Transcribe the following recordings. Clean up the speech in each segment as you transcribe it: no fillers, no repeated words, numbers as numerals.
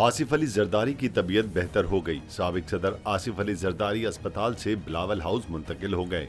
आसिफ अली जरदारी की तबीयत बेहतर हो गई। साबिक सदर आसिफ अली जरदारी अस्पताल से बिलावल हाउस मुंतकिल हो गए।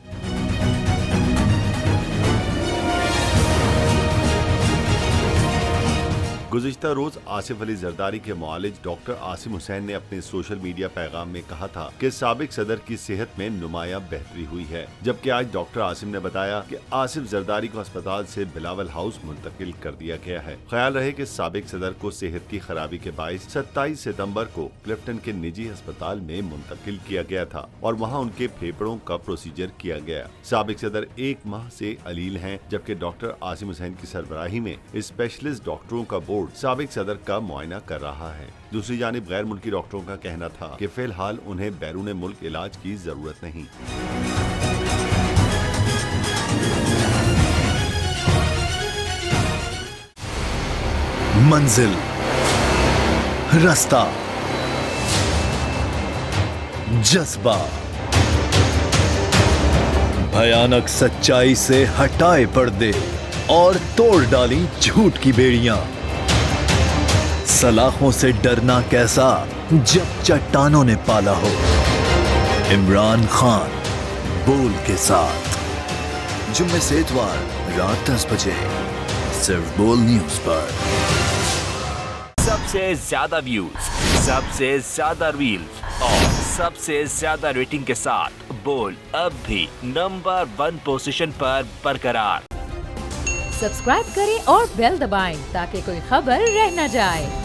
गुज़िश्ता रोज आसिफ अली जरदारी के मुआलिज डॉक्टर आसिम हुसैन ने अपने सोशल मीडिया पैगाम में कहा था कि साबिक सदर की सेहत में नुमाया बेहतरी हुई है, जबकि आज डॉक्टर आसिम ने बताया कि आसिफ जरदारी को अस्पताल से बिलावल हाउस मुंतकिल कर दिया गया है। ख्याल रहे कि साबिक सदर को सेहत की खराबी के बायस 27 सितंबर को क्लिफ्टन के निजी अस्पताल में मुंतकिल किया गया था और वहाँ उनके फेफड़ों का प्रोसीजर किया गया। साबिक सदर 1 माह से अलील हैं, जबकि डॉक्टर आसिम हुसैन की सरबराही में स्पेशलिस्ट डॉक्टरों का बोर्ड साबिक सदर का मुआयना कर रहा है। दूसरी जानिब गैर मुल्की डॉक्टरों का कहना था कि फिलहाल उन्हें बैरून मुल्क इलाज की जरूरत नहीं। मंजिल, रास्ता, जज्बा, भयानक सच्चाई से हटाए पर्दे और तोड़ डाली झूठ की बेड़ियां। सलाखों से डरना कैसा जब चट्टानों ने पाला हो। इमरान खान बोल के साथ जुम्मे से इतवार रात 10 बजे सिर्फ बोल न्यूज पर। सबसे ज्यादा व्यूज, सबसे ज्यादा रील्स और सबसे ज्यादा रेटिंग के साथ बोल अब भी नंबर 1 पोजीशन पर बरकरार। सब्सक्राइब करें और बेल दबाएं ताकि कोई खबर रह न जाए।